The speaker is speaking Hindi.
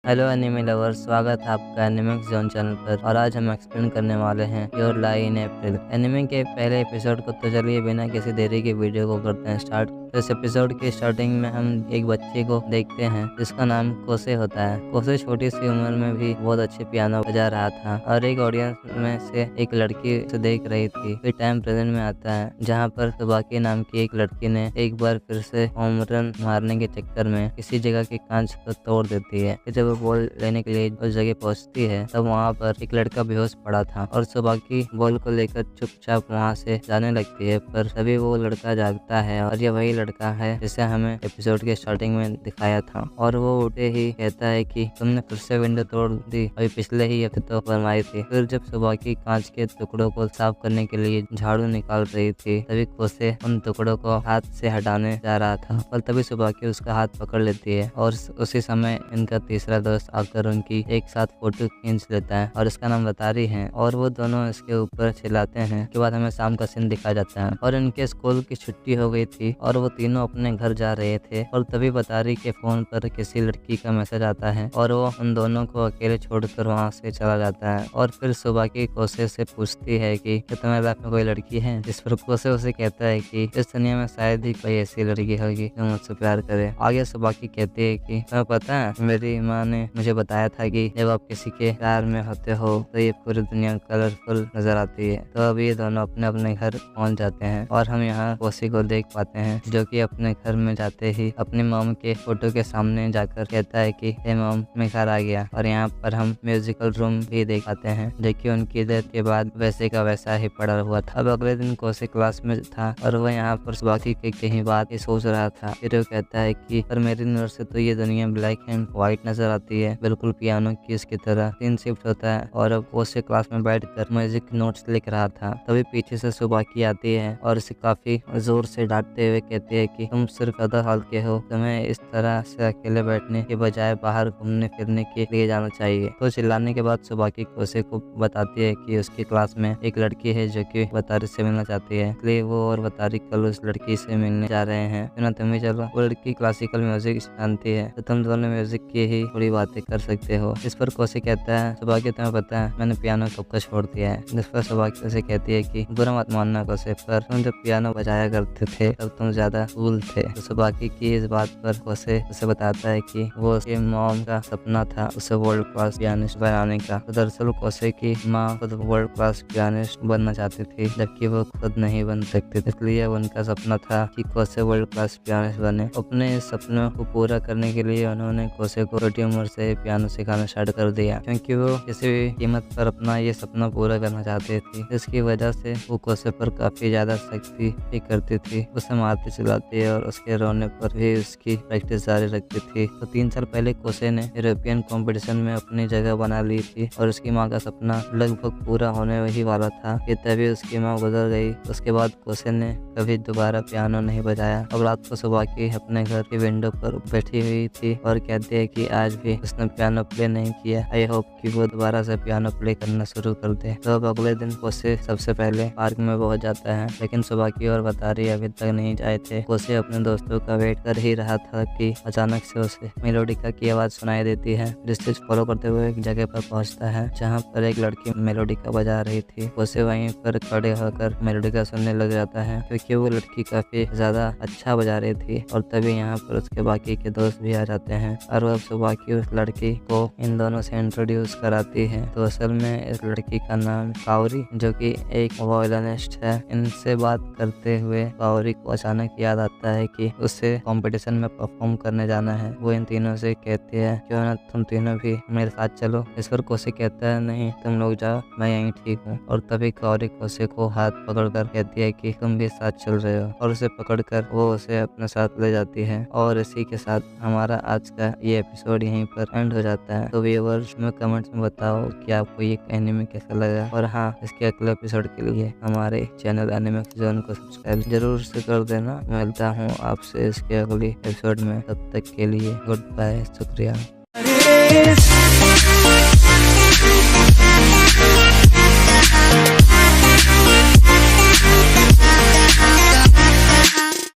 हेलो एनिमे लवर, स्वागत है आपका एनिमिक्स जोन चैनल पर। और आज हम एक्सप्लेन करने वाले हैं your lie in April anime के पहले एपिसोड को। तो चलिए बिना किसी देरी के वीडियो को करते हैं स्टार्ट। तो इस एपिसोड की स्टार्टिंग में हम एक बच्चे को देखते हैं जिसका नाम कोसे होता है। कोसे छोटी सी उम्र में भी बहुत अच्छे पियानो बजा रहा था और एक ऑडियंस में से एक लड़की उसे देख रही थी। फिर टाइम प्रेजेंट में आता है जहाँ पर सुबाकी नाम की एक लड़की ने एक बार फिर से होम रन मारने के चक्कर में किसी जगह के कांच को तोड़ देती है। जब वो बॉल लेने के लिए उस जगह पहुंचती है तब वहाँ पर एक लड़का बेहोश पड़ा था और सुबाकी बॉल को लेकर चुपचाप वहाँ से जाने लगती है। पर तभी वो लड़का जागता है और ये वही लड़का है जिसे हमें एपिसोड के स्टार्टिंग में दिखाया था। और वो उठे ही कहता है कि तुमने फिर से विंडो तोड़ दी, अभी पिछले ही हफ्ते तो बनवाई थी। फिर जब सुबाकी कांच के टुकड़ों को साफ करने के लिए झाड़ू निकाल रही थी तभी कोसे उन टुकड़ों को हाथ से हटाने जा रहा था। पर तभी सुबाकी उसका हाथ पकड़ लेती है और उसी समय इनका तीसरा दोस्त आकर उनकी एक साथ फोटो खींच लेता है और इसका नाम बतारी है। और वो दोनों इसके ऊपर चिल्लाते हैं। उसके बाद हमें शाम का सीन दिखाया जाता है और इनके स्कूल की छुट्टी हो गई थी और वो तीनों अपने घर जा रहे थे। और तभी बतारी के फोन पर किसी लड़की का मैसेज आता है और वो उन दोनों को अकेले छोड़कर वहाँ से चला जाता है। और फिर सुबाकी कोसे से पूछती है कि तुम्हारे लाइफ में कोई लड़की है? जिस पर कोसे उसे कहता है कि इस दुनिया में शायद ही कोई ऐसी लड़की होगी जो मुझसे प्यार करे। आगे सुबाकी कहती है कि तुम्हें पता है मेरी माँ ने मुझे बताया था कि जब आप किसी के प्यार में होते हो तो ये पूरी दुनिया कलरफुल नजर आती है। तो अब ये दोनों अपने अपने घर पहुंच जाते हैं और हम यहाँ कोसी को देख पाते हैं जो कि अपने घर में जाते ही अपनी मॉम के फोटो के सामने जाकर कहता है कि हे मॉम, मैं घर आ गया। और यहाँ पर हम म्यूजिकल रूम भी देख पाते हैं जो कि उनकी डेथ के बाद वैसे का वैसा ही पड़ा हुआ था। अब अगले दिन कोसे क्लास में था और वह यहाँ पर सुबाकी की कहीं बात ही सोच रहा था। फिर वो कहता है कि पर मेरी नजर से तो ये दुनिया ब्लैक एंड व्हाइट नजर आती है, बिल्कुल पियानो कीज की तरह। 3 शिफ्ट होता है और अब वो से क्लास में बैठकर म्यूजिक नोट्स लिख रहा था। तभी पीछे से सुबाकी आती है और उसे काफी जोर से डांटते हुए कहती है कि तुम सिर्फ 14 साल के हो, तुम्हें इस तरह से अकेले बैठने के बजाय बाहर घूमने फिरने के लिए जाना चाहिए। तो चिल्लाने के बाद सुबाकी कोसे को बताती है कि उसकी क्लास में एक लड़की है जो कि बतारी से मिलना चाहती है, इसलिए वो और बतारी कल उस लड़की से मिलने जा रहे हैं। तो तुम भी चलो। वो लड़की क्लासिकल म्यूजिक जानती है तो तुम दोनों म्यूजिक की ही थोड़ी बातें कर सकते हो। इस पर कोसे कहता है सुबाकी तुम्हें पता है मैंने पियानो कब का छोड़ दिया है। जिस पर सुबाकी उसे कहती है कि बुरा मत मानना कोसे, पर तुम जब पियानो बजाया करते थे तब तुम ज्यादा कूल थे। तो सुबाकी की इस बात पर कोसे उसे बताता है कि वो उसके मॉम का सपना था उसे वर्ल्ड क्लास पियानिस्ट बनाने का। तो दरअसल कोसे की माँ खुद वर्ल्ड क्लास पियानिस्ट बनना चाहती थी जबकि वो खुद नहीं बन सकती थी, इसलिए उनका सपना था कि कोसे वर्ल्ड क्लास पियानिस्ट बने। अपने इस सपनों को पूरा करने के लिए उन्होंने कोसे को छोटी उम्र से पियानो सिखाना स्टार्ट कर दिया क्योंकि वो किसी भी कीमत पर अपना ये सपना पूरा करना चाहती थी। इसकी वजह से वो कोसे पर काफी ज्यादा सख्ती भी करती थी, उसे मारती चिल्लाती और उसके रोने पर भी उसकी प्रैक्टिस जारी रखती थी। तो 3 साल पहले कोसे ने यूरोपियन कंपटीशन में अपनी जगह बना ली थी और उसकी माँ का सपना लगभग पूरा होने ही वाला था कि तभी उसकी माँ गुजर गई। उसके बाद कोसे ने कभी दोबारा पियानो नहीं बजाया। अब रात को सुबाकी अपने घर की विंडो पर बैठी हुई थी और कहती है कि आज भी उसने पियानो प्ले नहीं किया। आई होप कि वो दोबारा से पियानो प्ले करना शुरू कर दे। तो अब अगले दिन कोसे सबसे पहले पार्क में पहुंच जाता है लेकिन सुबाकी और बतारी अभी तक नहीं आए थे। कोसे अपने दोस्तों का वेट कर ही रहा था कि अचानक से उसे मेलोडिका की आवाज सुनाई देती है। डिस्टेंस फॉलो करते हुए एक जगह पर पहुंचता है जहां पर एक लड़की मेलोडिका बजा रही थी। कोसे वहीं पर खड़े होकर मेलोडिका सुनने लग जाता है क्योंकि वो लड़की काफी ज्यादा अच्छा बजा रही थी। और तभी यहाँ पर उसके बाकी के दोस्त भी आ जाते हैं और अब सुबाकी उस लड़की को इन दोनों से इंट्रोड्यूस कराती है। तो असल में इस लड़की का नाम कावरी जो कि एक वायलिनिस्ट है। इनसे बात करते हुए कावरी को अचानक याद आता है कि उसे कंपटीशन में परफॉर्म करने जाना है। वो इन तीनों से कहती है क्यों ना तुम तीनों भी मेरे साथ चलो। इस पर कोसे कहता है नहीं तुम लोग जाओ, मैं यहीं ठीक हूँ। और तभी कावरी कोसे को हाथ पकड़कर कहती है कि तुम भी साथ चल रहे हो और उसे पकड़कर वो उसे अपने साथ ले जाती है। और इसी के साथ हमारा आज का ये एपिसोड यहीं पर एंड हो जाता है। तो व्यूअर्स में कमेंट्स में बताओ कि आपको ये एनिमे कैसा लगा। और हाँ, इसके अगले एपिसोड के लिए हमारे चैनल एनिमिक्स जोन को सब्सक्राइब जरूर से कर देना। मिलता हूँ आपसे इसके अगले एपिसोड में, तब तक के लिए गुड बाय, शुक्रिया।